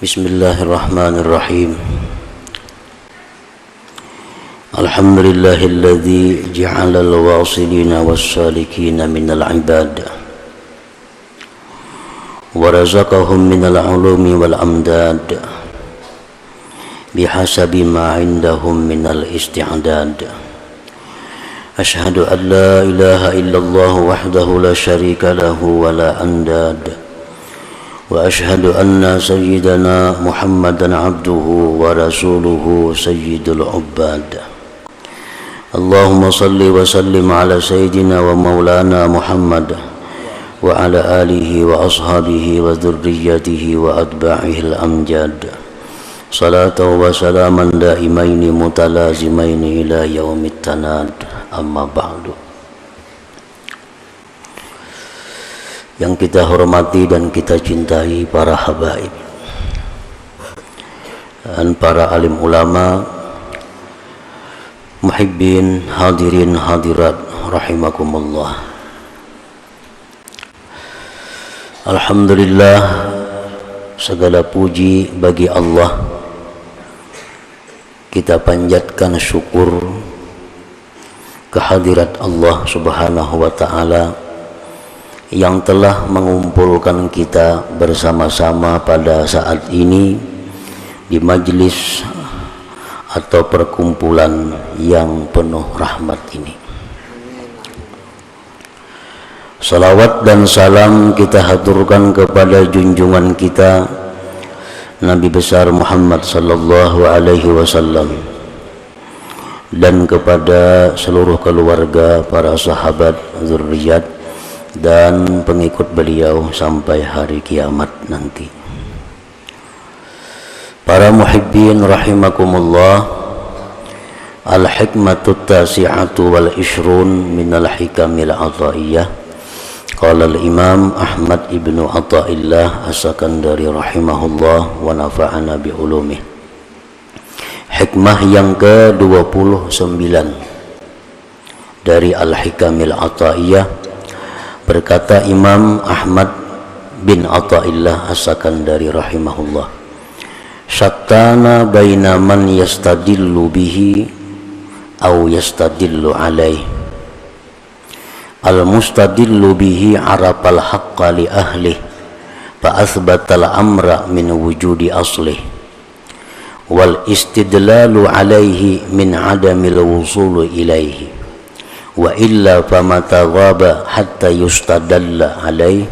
Bismillahirrahmanirrahim. Alhamdulillahilladzi ja'ala al-wasilina was-salikina minal ibad wa razaqahum minal ulumi wal amdad bihasabi ma indahum minal isti'dad. Ashhadu an la ilaha illallah wahdahu la syarika lahu wa la andad. Wa ashhadu anna sayyidana Muhammadan abduhu wa rasuluhu sayyidul ubbad. Allahumma salli wa sallim ala sayyidina wa maulana Muhammad wa ala alihi wa ashabihi wa dhurriyyatihi wa atba'ihi al-amjad. Salatu wa salaman daimaini mutalazimaini ila yaumit tanad. Amma ba'du. Yang kita hormati dan kita cintai para habaib dan para alim ulama, muhibbin, hadirin hadirat rahimakumullah. Alhamdulillah, segala puji bagi Allah. Kita panjatkan syukur kehadirat Allah Subhanahu wa ta'ala yang telah mengumpulkan kita bersama-sama pada saat ini di majlis atau perkumpulan yang penuh rahmat ini. Salawat dan salam kita haturkan kepada junjungan kita Nabi besar Muhammad sallallahu alaihi wasallam dan kepada seluruh keluarga, para sahabat, zuriat dan pengikut beliau sampai hari kiamat nanti. Para muhibbin rahimakumullah, al-hikmatut tasi'atu wal ishrun minal hikamil ataiyah. Qala al-imam Ahmad ibnu Athaillah as-Sakandari rahimahullah wa nafa'ana bi ulumih. Hikmah yang ke-29 dari al-hikamil ataiyah. Berkata Imam Ahmad bin Athaillah as-Sakandari rahimahullah, syattana baina man yastadillu bihi aw yastadillu alaih. Al-mustadillu bihi arafal haqqa li ahlih fa athbatal amra min wujudi aslih wal istidlalu alaihi min adamil wusulu ilaihi wa illa famata ghaba hatta yustadalla alaih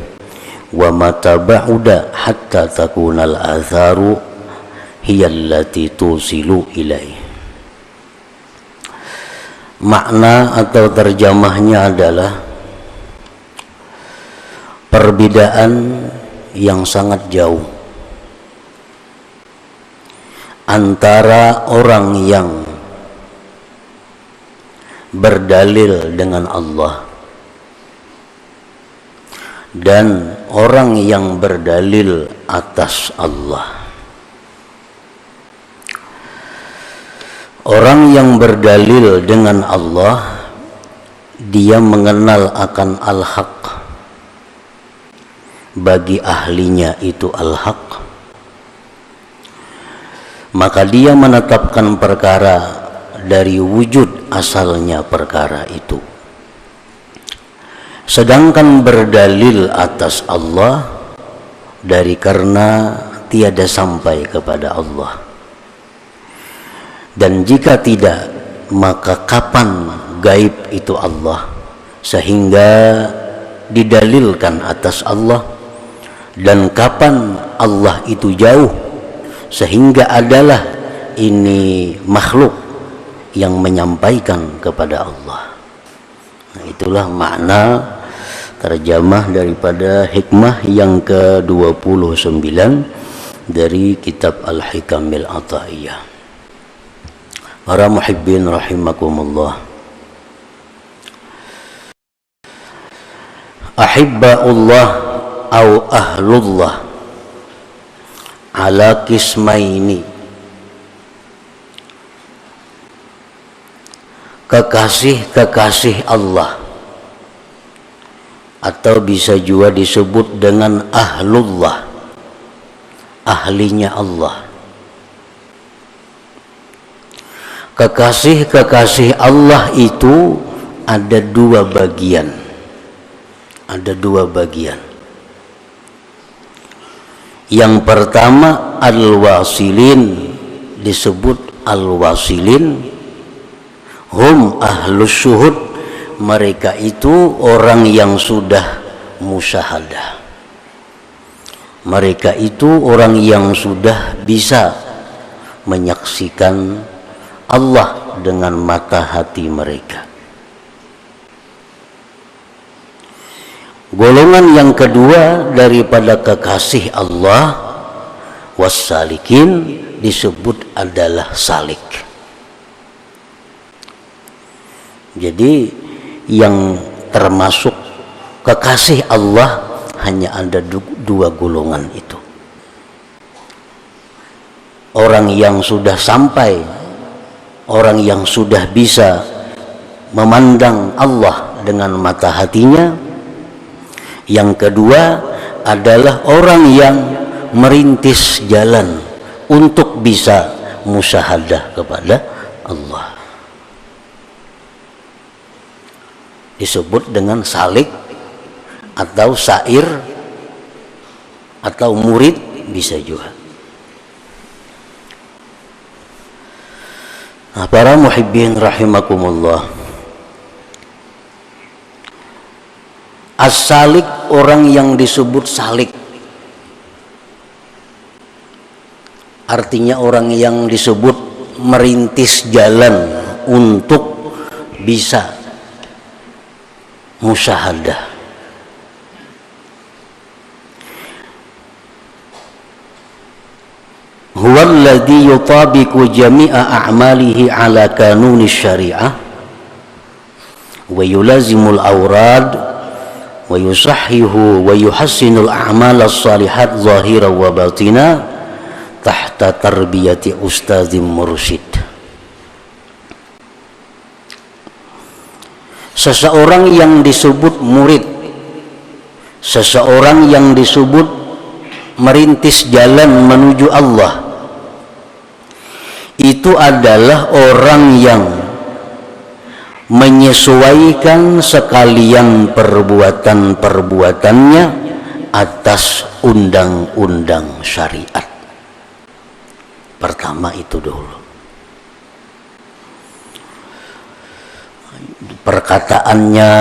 wa mata ba'uda hatta takunal atharu hiyallati tusilu ilaih. Makna atau terjemahnya adalah perbedaan yang sangat jauh antara orang yang berdalil dengan Allah dan orang yang berdalil atas Allah. Orang yang berdalil dengan Allah, dia mengenal akan al-haq, bagi ahlinya itu al-haq, maka dia menetapkan perkara dari wujud asalnya perkara itu. Sedangkan berdalil atas Allah dari karena tiada sampai kepada Allah. Dan jika tidak, maka kapan gaib itu Allah sehingga didalilkan atas Allah, dan kapan Allah itu jauh sehingga adalah ini makhluk yang menyampaikan kepada Allah. Nah, itulah makna terjemah daripada hikmah yang ke-29 dari kitab Al-Hikamil Ataiyah. Para muhibbin rahimakumullah, ahibba'ullah au ahlullah ala kismaini. Kekasih-kekasih Allah, atau bisa juga disebut dengan ahlullah ahlinya Allah. Kekasih-kekasih Allah itu ada dua bagian. Ada dua bagian. Yang pertama al-wasilin, disebut al-wasilin, hum ahlus syuhud, mereka itu orang yang sudah musyahadah. Mereka itu orang yang sudah bisa menyaksikan Allah dengan mata hati mereka. Golongan yang kedua daripada kekasih Allah, wassalikin, disebut adalah salik. Jadi yang termasuk kekasih Allah hanya ada dua golongan itu. Orang yang sudah sampai, orang yang sudah bisa memandang Allah dengan mata hatinya. Yang kedua adalah orang yang merintis jalan untuk bisa musyahadah kepada Allah. Disebut dengan salik atau sair atau murid bisa juga. Nah, para muhibbin rahimakumullah, as-salik, orang yang disebut salik, artinya orang yang disebut merintis jalan untuk bisa musyahadah. Huwa alladhi yutabiqu jami'a a'malihi ala kanuni syari'ah wa yulazimul awrad wa yusahhihu wa yuhassinul a'mal as-salihat zahiran wa batina tahta tarbiyati ustadzim mursyid. Seseorang yang disebut murid, seseorang yang disebut merintis jalan menuju Allah, itu adalah orang yang menyesuaikan sekalian perbuatan-perbuatannya atas undang-undang syariat. Pertama itu dulu. Perkataannya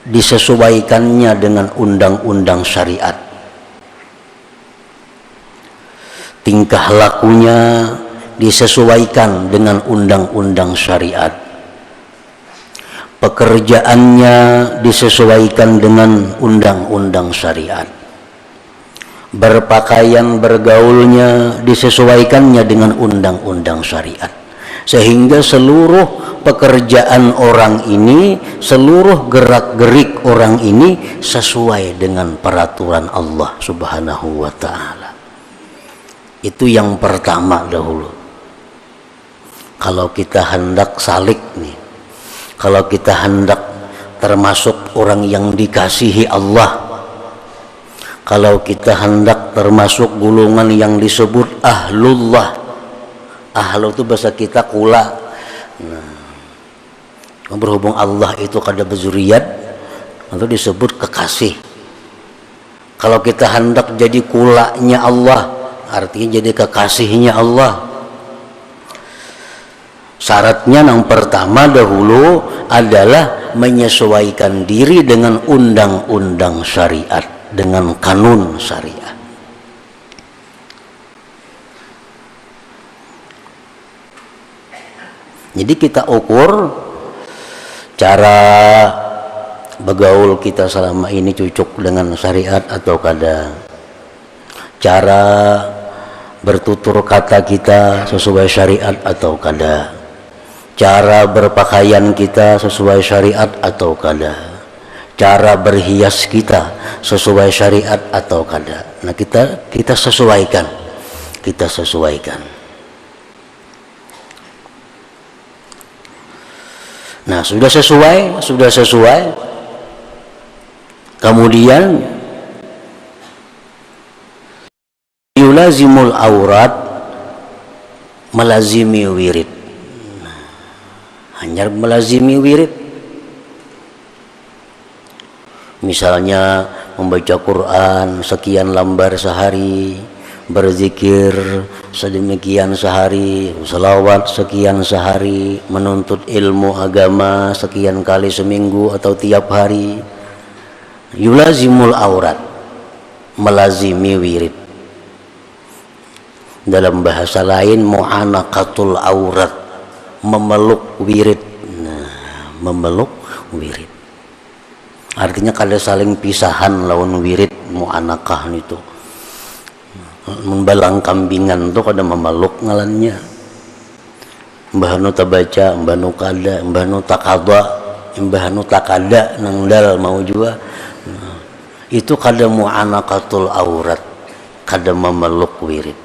disesuaikannya dengan undang-undang syariat. Tingkah lakunya disesuaikan dengan undang-undang syariat. Pekerjaannya disesuaikan dengan undang-undang syariat. Berpakaian, bergaulnya disesuaikannya dengan undang-undang syariat. Sehingga seluruh pekerjaan orang ini, seluruh gerak-gerik orang ini sesuai dengan peraturan Allah Subhanahu wa ta'ala. Itu yang pertama dahulu. Kalau kita hendak salik nih, kalau kita hendak termasuk orang yang dikasihi Allah, kalau kita hendak termasuk golongan yang disebut ahlullah. Ahlu itu bahasa kita kula. Nah, berhubung Allah itu kada berzuriat, itu disebut kekasih. Kalau kita hendak jadi kulanya Allah, artinya jadi kekasihnya Allah. Syaratnya yang pertama dahulu adalah menyesuaikan diri dengan undang-undang syariat, dengan kanun syariat. Jadi kita ukur cara bergaul kita selama ini cocok dengan syariat atau kada. Cara bertutur kata kita sesuai syariat atau kada. Cara berpakaian kita sesuai syariat atau kada. Cara berhias kita sesuai syariat atau kada. Nah, kita sesuaikan. Kita sesuaikan. Nah, sudah sesuai. Kemudian yulazimul aurat, melazimi wirid. Hanya melazimi wirid. Misalnya membaca Quran sekian lembar sehari, berzikir sedemikian sehari, selawat sekian sehari, menuntut ilmu agama sekian kali seminggu atau tiap hari. Yulazimul aurat, melazimi wirid. Dalam bahasa lain mu'anaqatul aurat, memeluk wirid. Nah, memeluk wirid artinya kada saling pisahan lawan wirid mu'anaqah itu. Membalang kambingan tuh kada memeluk ngalannya. Mbah nu tabaca, mbah nu kada, mbah nu takada, mbah nu takada nangdal mau juga. Nah, itu kada mu'anaqatul aurat, kada memeluk wirid.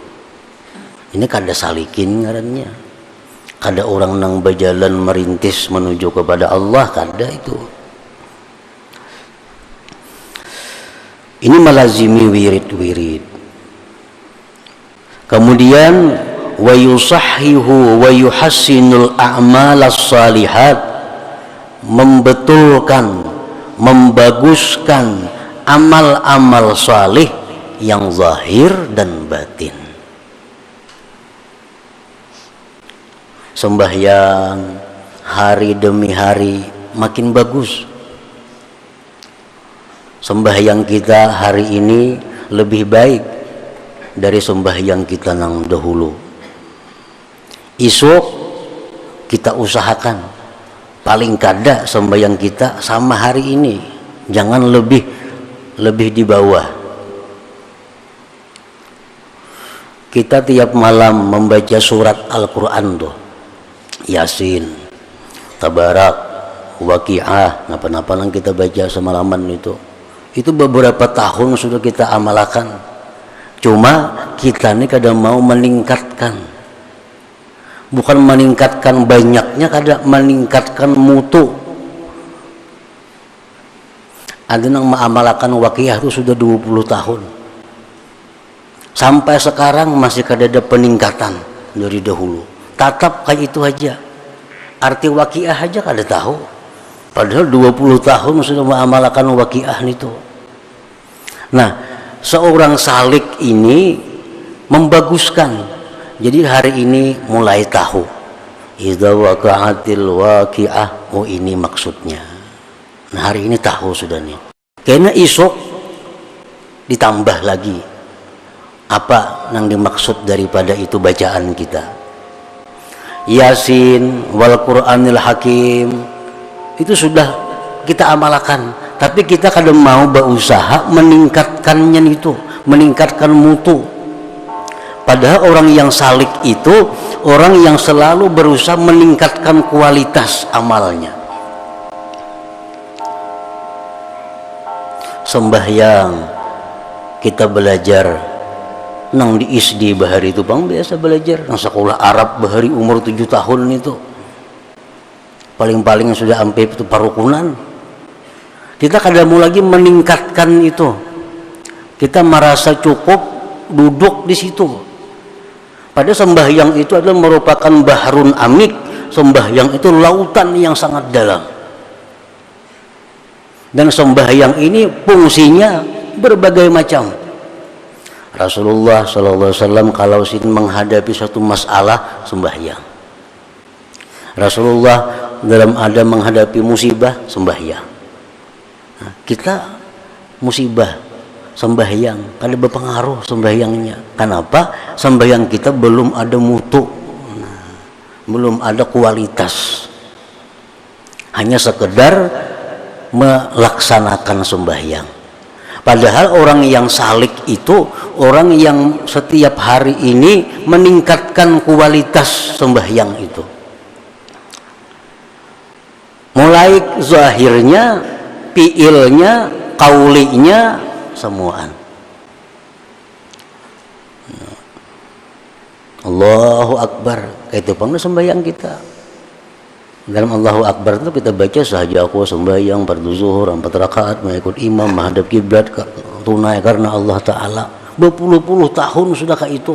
Ini kada salikin ngarannya. Kada orang nang berjalan merintis menuju kepada Allah, kada itu. Ini melazimi wirid-wirid. Kemudian wa yusahhihu wa yuhassinul a'malas salihat, membetulkan, membaguskan amal-amal salih yang zahir dan batin. Sembahyang hari demi hari makin bagus. Sembahyang kita hari ini lebih baik dari sembahyang kita nang dahulu. Esok kita usahakan paling kada sembahyang kita sama hari ini, jangan lebih di bawah. Kita tiap malam membaca surat Al-Quran tuh, Yasin, Tabarak, Waqiah, napa-napa yang kita baca semalaman itu beberapa tahun sudah kita amalkan. Cuma kita ini kadang mau meningkatkan, bukan meningkatkan banyaknya, kadang meningkatkan mutu. Ada yang mengamalkan Waqiah itu sudah 20 tahun, sampai sekarang masih ada peningkatan dari dahulu. Tatap kayak itu aja, arti Waqiah aja kada tahu, padahal 20 tahun sudah mengamalkan Waqiah itu. Nah, seorang salik ini membaguskan. Jadi hari ini mulai tahu idza waqa'atil waqi'ah, oh ini maksudnya. Nah, hari ini tahu sudah nih. Karena esok ditambah lagi apa yang dimaksud daripada itu bacaan kita. Yasin wal Qur'anil Hakim itu sudah kita amalkan, tapi kita kadang mau berusaha meningkatkannya itu, meningkatkan mutu. Padahal orang yang salik itu orang yang selalu berusaha meningkatkan kualitas amalnya. Sembahyang kita belajar nang di ISD bahari itu bang biasa belajar, nang sekolah Arab bahari umur 7 tahun itu paling-paling sudah sampai itu parukunan. Kita kadang mau lagi meningkatkan itu, kita merasa cukup duduk di situ. Padahal sembahyang itu adalah merupakan bahrun amik, sembahyang itu lautan yang sangat dalam. Dan sembahyang ini fungsinya berbagai macam. Rasulullah SAW kalau menghadapi suatu masalah sembahyang. Rasulullah dalam ada menghadapi musibah sembahyang. Nah, kita musibah sembahyang kada berpengaruh sembahyangnya. Kenapa? Sembahyang kita belum ada mutu, belum ada kualitas. Hanya sekedar melaksanakan sembahyang. Padahal orang yang salik itu orang yang setiap hari ini meningkatkan kualitas sembahyang itu. Mulai zahirnya, fiilnya, kaulinya, semuaan. Allahu Akbar, itu pun sembahyang kita. Dalam Allahu Akbar itu kita baca sahaja aku sembahyang fardu zuhur 4 rakaat mengikut imam menghadap kiblat tunai karena Allah Ta'ala. berpuluh-puluh tahun sudah kayak itu.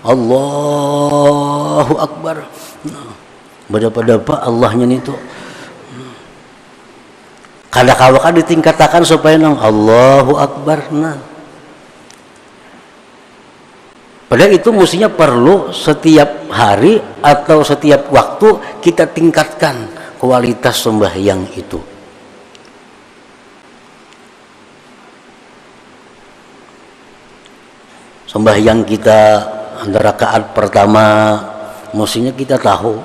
Allahu Akbar. Berapa Allahnya itu. Kada-kada ditingkatakan supaya nang Allahu Akbar. Nah, padahal itu mestinya perlu setiap hari atau setiap waktu kita tingkatkan kualitas sembahyang itu. Sembahyang kita rakaat pertama, mestinya kita tahu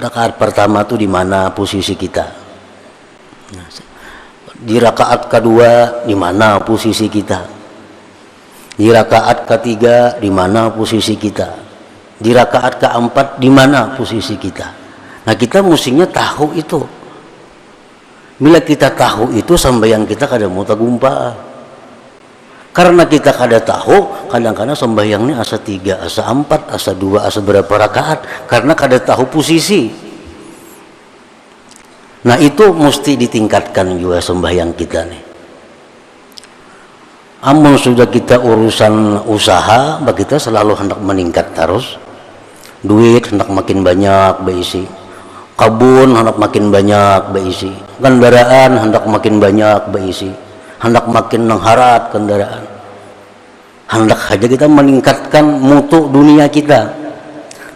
rakaat pertama itu di mana posisi kita. Di rakaat kedua di mana posisi kita. Di rakaat ketiga di mana posisi kita. Di rakaat keempat di mana posisi kita. Nah, kita mestinya tahu itu. Bila kita tahu itu sembahyang kita kada mau tagumpa. Karena kita kada tahu, kadang-kadang sembahyangnya asa 3, asa 4, asa 2, asa berapa rakaat, karena kada tahu posisi. Nah, itu mesti ditingkatkan juga sembahyang kita nih. Amun sudah kita urusan usaha, bagi kita selalu hendak meningkat terus. Duit hendak makin banyak beisi. Kebun hendak makin banyak beisi. Kendaraan hendak makin banyak beisi. Hendak makin mengharap kendaraan. Hendak saja kita meningkatkan mutu dunia kita.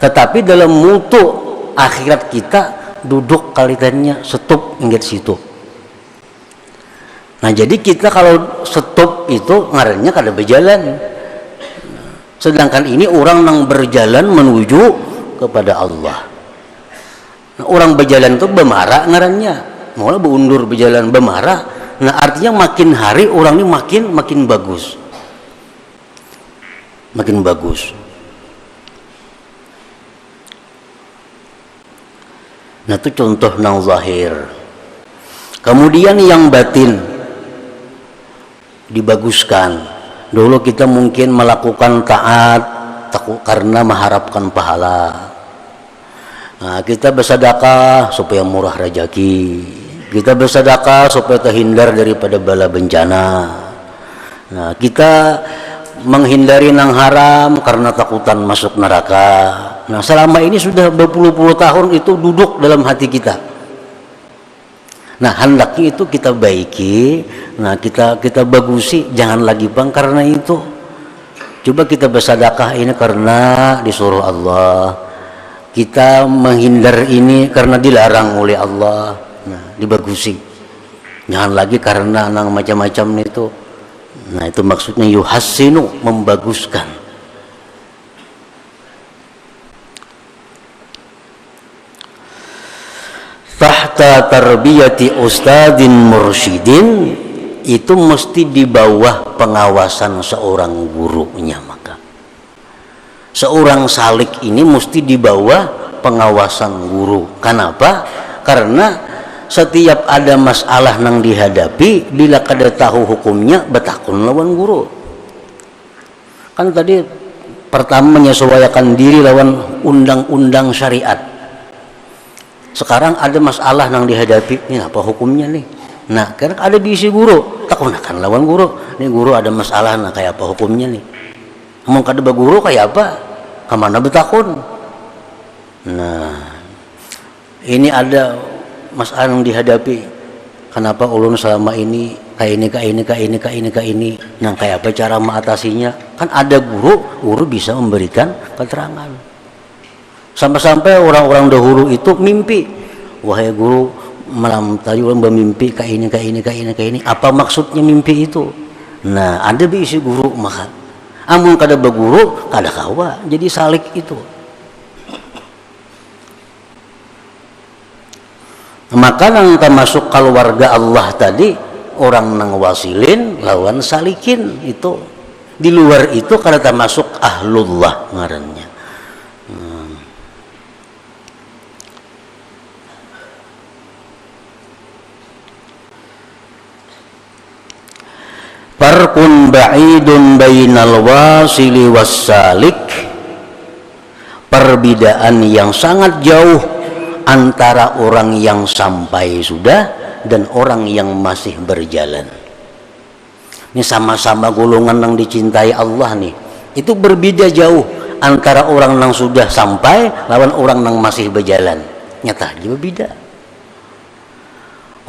Tetapi dalam mutu akhirat kita duduk kalitannya stop ingat situ. Nah, jadi kita kalau stop itu ngarannya kada berjalan. Sedangkan ini orang yang berjalan menuju kepada Allah. Nah, orang berjalan itu bemarah ngarannya. Mulai berundur berjalan bemarah. Nah, artinya makin hari orang ini makin bagus. Makin bagus. Nah, itu contoh nang zahir. Kemudian yang batin dibaguskan. Dulu kita mungkin melakukan taat karena mengharapkan pahala. Nah, kita bersedekah supaya murah rezeki. Kita bersedekah supaya terhindar daripada bala bencana. Nah, kita menghindari nang haram karena takutan masuk neraka. Nah, selama ini sudah berpuluh-puluh tahun itu duduk dalam hati kita. Nah, hendaknya itu kita baiki. Nah, kita bagusi, jangan lagi bang karena itu. Coba kita bersedekah ini karena disuruh Allah. Kita menghindar ini karena dilarang oleh Allah. Nah, dibagusi. Jangan lagi karena nang macam-macam itu. Nah, itu maksudnya yuhassinu, membaguskan. Tahta tarbiyati ustadin mursyidin, itu mesti di bawah pengawasan seorang gurunya. Maka seorang salik ini mesti di bawah pengawasan guru. Kenapa? Karena setiap ada masalah yang dihadapi, bila kada tahu hukumnya, betakun lawan guru. Kan tadi pertama menyesuaikan diri lawan undang-undang syariat. Sekarang ada masalah yang dihadapi, ini apa hukumnya nih? Nah, karena ada bisi guru, takunakan lawan guru. Ini guru ada masalah, nah kayak apa hukumnya nih? Ngomong kada baguru kayak apa? Kemana betakun? Nah, ini ada masalah yang dihadapi. Kenapa ulun selama ini kayak ini? Nah, kayak apa cara mengatasinya? Kan ada guru bisa memberikan keterangan. Sampai-sampai orang-orang dahulu itu mimpi. Wahai guru, malam tadi orang bermimpi kayak ini. Apa maksudnya mimpi itu? Nah, ada bisi guru maka. Amun kada berguru, kada kawa. Jadi salik itu. Maka nang termasuk keluarga Allah tadi, orang nang wasilin lawan salikin itu. Di luar itu kada termasuk ahlullah ngarannya. Farqun ba'idun bainal wasili wassalik, perbedaan yang sangat jauh antara orang yang sampai sudah dan orang yang masih berjalan. Ini sama-sama golongan yang dicintai Allah nih. Itu berbeda jauh antara orang yang sudah sampai lawan orang yang masih berjalan. Nyata dia berbeda.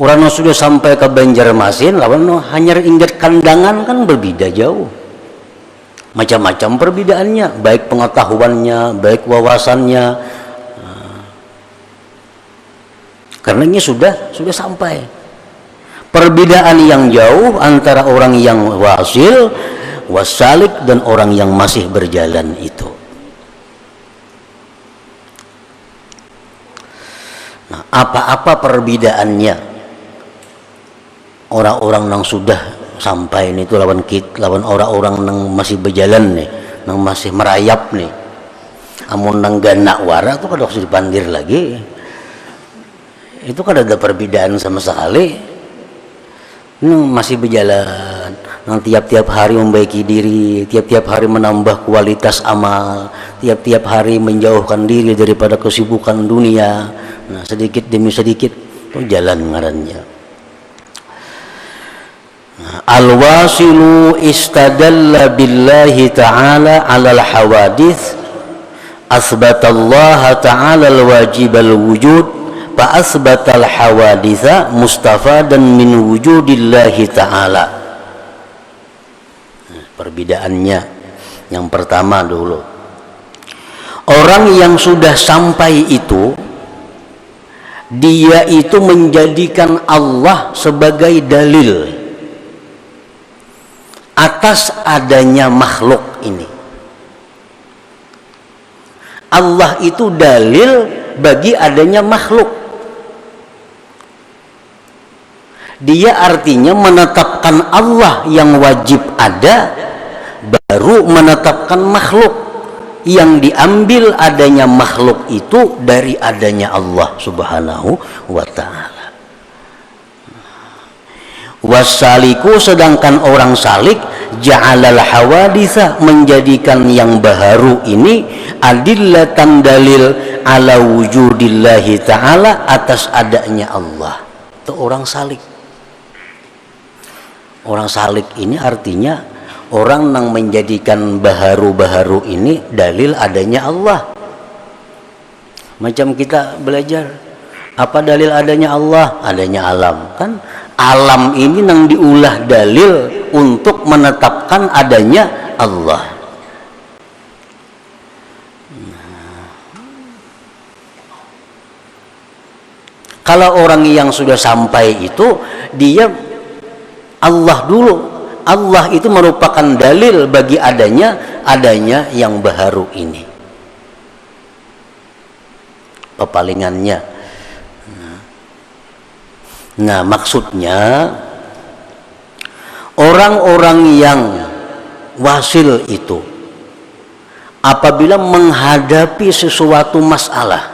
Orang yang sudah sampai ke Banjarmasin lawan hanya ingat kandangan kan berbeda jauh. Macam-macam perbedaannya, baik pengetahuannya, baik wawasannya. Karena ini sudah sampai. Perbedaan yang jauh antara orang yang wasil, wasalik dan orang yang masih berjalan itu. Nah, apa-apa perbedaannya orang-orang yang sudah sampai ini itu lawan orang-orang yang masih berjalan nih, yang masih merayap nih. Amun nang ganak wara itu kada usah dipandir lagi. Itu kan ada perbedaan sama sekali. Masih berjalan, yang tiap-tiap hari membaiki diri, tiap-tiap hari menambah kualitas amal, tiap-tiap hari menjauhkan diri daripada kesibukan dunia. Nah, sedikit demi sedikit itu jalan ngarannya. Nah, al-wasilu istadalla billahi ta'ala 'alal hawadits asbatallaha ta'ala al-wajib al-wujud fa asbatal hawaditha mustafadan min wujudillahi ta'ala. Perbedaannya yang pertama dulu, orang yang sudah sampai itu dia itu menjadikan Allah sebagai dalil atas adanya makhluk ini. Allah itu dalil bagi adanya makhluk. Dia artinya menetapkan Allah yang wajib ada, baru menetapkan makhluk yang diambil adanya makhluk itu dari adanya Allah subhanahu wa ta'ala. Wasaliku, sedangkan orang salik, ja'alal hawaditha, menjadikan yang baharu ini adillatan dalil ala wujudillahi ta'ala, atas adanya Allah. Itu orang salik. Orang salik ini artinya orang yang menjadikan baharu-baharu ini dalil adanya Allah. Macam kita belajar, apa dalil adanya Allah? Adanya alam. Kan alam ini yang diulah dalil untuk menetapkan adanya Allah. Kalau orang yang sudah sampai itu, dia Allah dulu. Allah itu merupakan dalil bagi adanya yang baharu ini. Pepalingannya. Nah, maksudnya orang-orang yang wasil itu apabila menghadapi sesuatu masalah,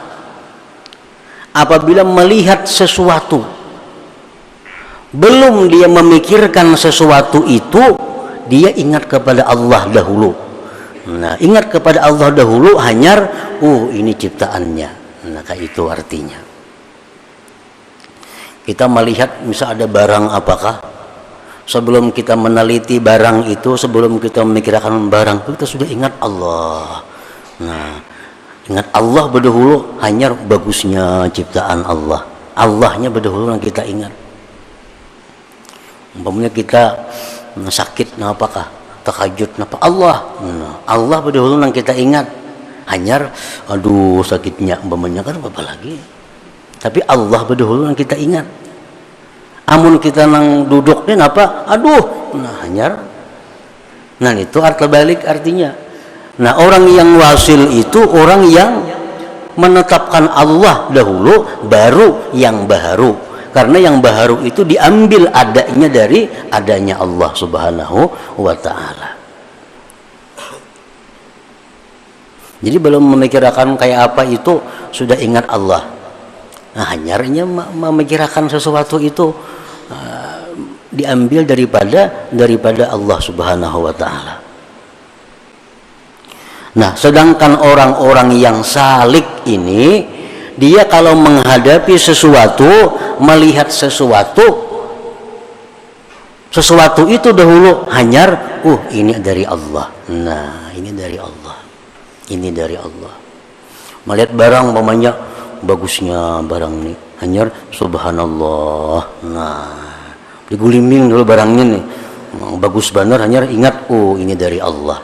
apabila melihat sesuatu, belum dia memikirkan sesuatu itu, dia ingat kepada Allah dahulu. Nah, ingat kepada Allah dahulu hanyar, ini ciptaannya. Nah, kayak itu artinya. Kita melihat misal ada barang apakah, sebelum kita meneliti barang itu, sebelum kita memikirkan barang itu, kita sudah ingat Allah. Nah, ingat Allah berdahulu hanyar bagusnya ciptaan Allah. Allahnya berdahulu yang kita ingat. Umpamanya kita sakit, nah apakah terkejut, napa Allah, nah, Allah berdahulu yang kita ingat. Hanyar, aduh sakitnya, umpamanya kan apa lagi. Tapi Allah berdahulu yang kita ingat. Amun kita nang duduknya napa, aduh, nah hanyar. Nah itu arti balik artinya. Nah, orang yang wasil itu orang yang menetapkan Allah dahulu, baru yang baharu. Karena yang baharu itu diambil adanya dari adanya Allah subhanahu wa ta'ala. Jadi belum memikirkan kayak apa itu sudah ingat Allah. Nah, hanyarnya memikirkan sesuatu itu diambil daripada Allah subhanahu wa ta'ala. Nah, sedangkan orang-orang yang salik ini, dia kalau menghadapi sesuatu, melihat sesuatu sesuatu itu dahulu hanyar, ini dari Allah. Nah, ini dari Allah. Ini dari Allah. Melihat barang umpamanya bagusnya barang ini, hanyar subhanallah. Nah, diguliming dulu barangnya nih. Bagus benar, hanyar ingat, ini dari Allah.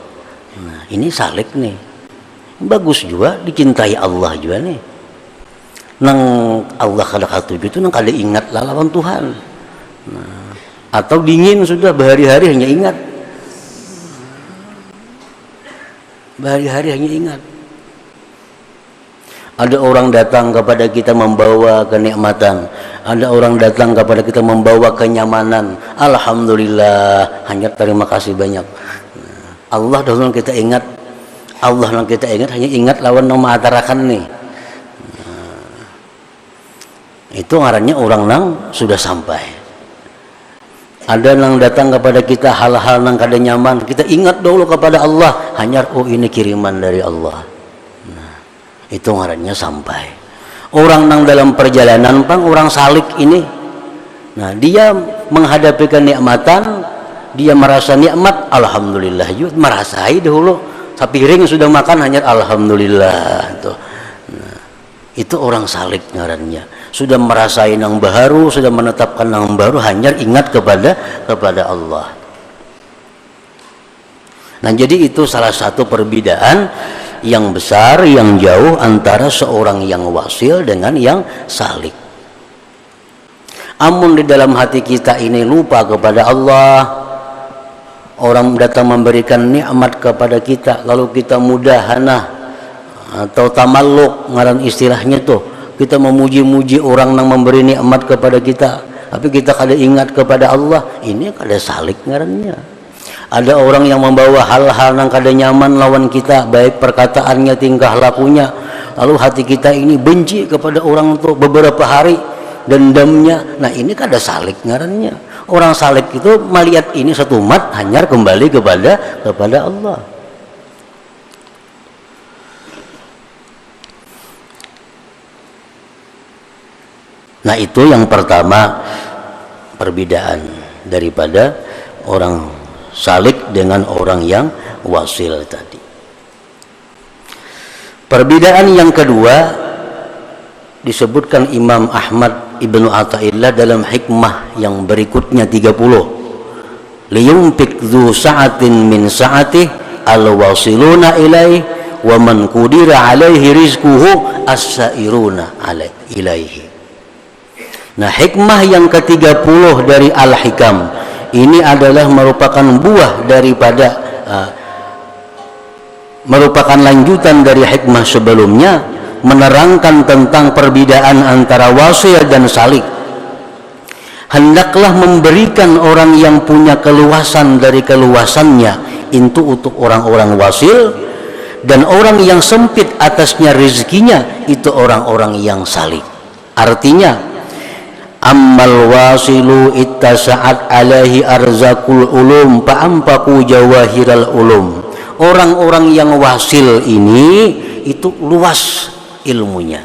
Nah, ini salik nih. Bagus juga, dicintai Allah juga nih. Nang Allah kada katuju itu nang kada ingat lawan Tuhan. Nah, atau dingin sudah berhari-hari hanya ingat, berhari-hari hanya ingat. Ada orang datang kepada kita membawa kenikmatan, ada orang datang kepada kita membawa kenyamanan, alhamdulillah, hanya terima kasih banyak. Allah dahulu kita ingat, Allah yang kita ingat, hanya ingat lawan nama atarakan nih. Itu ngarannya orang nang sudah sampai. Ada yang datang kepada kita hal-hal yang kada nyaman, kita ingat dulu kepada Allah, hanya ini kiriman dari Allah. Nah, itu ngarannya sampai. Orang yang dalam perjalanan orang salik ini, nah dia menghadapi kenikmatan, dia merasa nikmat, alhamdulillah, merasai dahulu sapiring sudah makan hanya alhamdulillah tuh. Nah, itu orang salik ngarannya. Sudah merasai yang baru, sudah menetapkan yang baru, hanya ingat kepada Allah. Nah, jadi itu salah satu perbedaan yang besar, yang jauh antara seorang yang wasil dengan yang salik. Amun di dalam hati kita ini lupa kepada Allah, orang datang memberikan nikmat kepada kita, lalu kita mudahana atau tamalluk, ngaran istilahnya tuh, kita memuji-muji orang yang memberi nikmat kepada kita, tapi kita kada ingat kepada Allah, ini kada salik ngarannya. Ada orang yang membawa hal-hal yang kada nyaman lawan kita, baik perkataannya, tingkah lakunya, lalu hati kita ini benci kepada orang itu beberapa hari, dendamnya. Nah, ini kada salik ngarannya. Orang salik itu melihat ini satu umat hanya kembali kepada Allah. Nah, itu yang pertama, perbedaan daripada orang salik dengan orang yang wasil tadi. Perbedaan yang kedua disebutkan Imam Ahmad Ibnu Athaillah dalam hikmah yang berikutnya 30. Liyunfik dzu sa'atin min sa'atih al-wasiluna ilaih wa man qudira alaihi rizquhu as-sairuna ilaihi. Nah, hikmah yang ke-30 dari Al-Hikam ini adalah merupakan buah daripada merupakan lanjutan dari hikmah sebelumnya, menerangkan tentang perbedaan antara wasil dan salik. Hendaklah memberikan orang yang punya keluasan dari keluasannya itu untuk orang-orang wasil, dan orang yang sempit atasnya rezekinya itu orang-orang yang salik. Artinya, ammal wasilu ittasa'at alaihi arzakul ulum fa'ampaku jawahiral ulum. Orang-orang yang wasil ini itu luas ilmunya.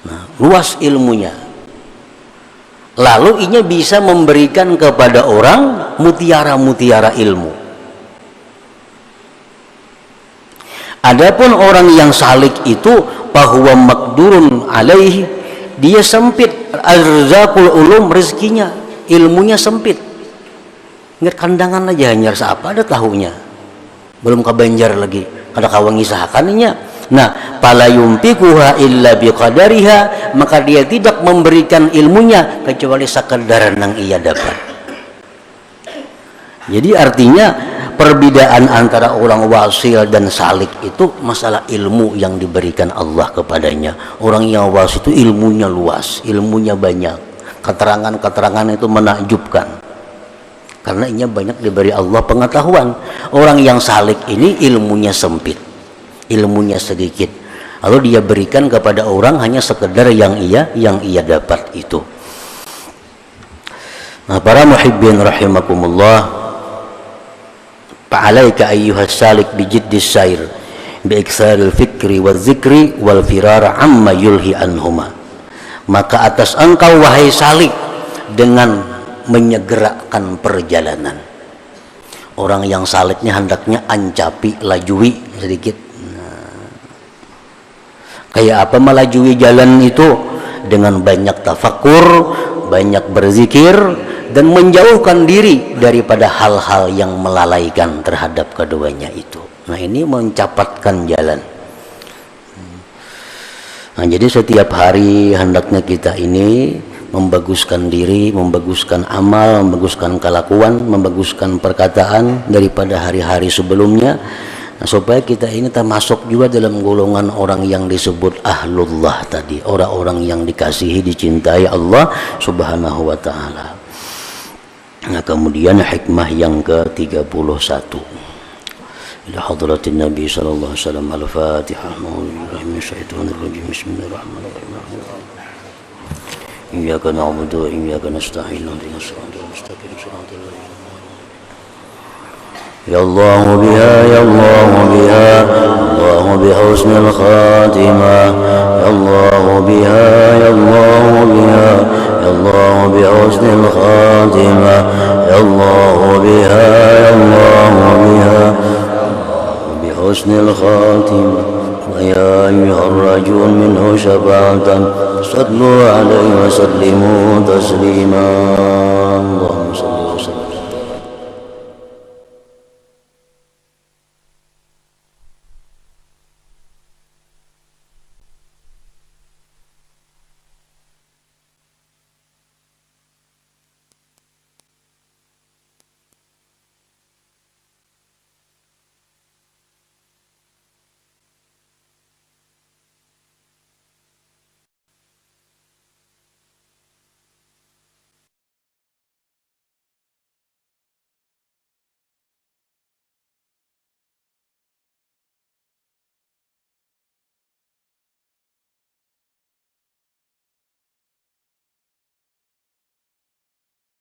Nah, luas ilmunya. Lalu inya bisa memberikan kepada orang mutiara-mutiara ilmu. Adapun orang yang salik itu bahwa makdurun alaihi, dia sempit, arzakul ulum, rezekinya, ilmunya sempit. Ingat kandangan aja hanya siapa ada tahunya, belum kebanjar lagi, kada kawangi sahakannya. Nah, pala yumpikuha illa biqadariha, maka dia tidak memberikan ilmunya kecuali sekadar yang ia dapat. Jadi artinya perbedaan antara orang wasil dan salik itu masalah ilmu yang diberikan Allah kepadanya. Orang yang wasil itu ilmunya luas, ilmunya banyak, keterangan-keterangan itu menakjubkan karena inya banyak diberi Allah pengetahuan. Orang yang salik ini ilmunya sempit, ilmunya sedikit, lalu dia berikan kepada orang hanya sekedar yang ia dapat itu. Nah, para muhibbin rahimakumullah, fa'alaika ayyuhas salik bijiddis sair biiksaril fikri wal zikri wal firara amma yulhi anhuma. Maka atas engkau wahai salik dengan menyegerakan perjalanan. Orang yang saliknya hendaknya ancapi, lajui sedikit. Kayak apa melajui jalan itu? Dengan banyak tafakur, banyak berzikir, dan menjauhkan diri daripada hal-hal yang melalaikan terhadap keduanya itu. Nah, ini mencapatkan jalan. Nah, jadi setiap hari hendaknya kita ini membaguskan diri, membaguskan amal, membaguskan kelakuan, membaguskan perkataan daripada hari-hari sebelumnya. Nah, supaya kita ini termasuk juga dalam golongan orang yang disebut ahlullah tadi, orang-orang yang dikasihi, dicintai Allah Subhanahu wa taala. Nah, kemudian hikmah yang ke-31. Ila hadratin Nabi sallallahu alaihi wasallam. Al-Fatihah. Bismillahirrahmanirrahim. Iyyaka na'budu wa iyyaka nasta'in. Ihdinas siratal mustaqim. Shiratal ladzina يا الله بها يا الله بها الله بحسن الخاتمة يا الله بها يا الله بها يا الله بحسن الخاتمة يا الله بها يا الله بها بحسن الخاتمة ويا أيها الرجل منه شفاعة صلوا عليه وسلموا تسليما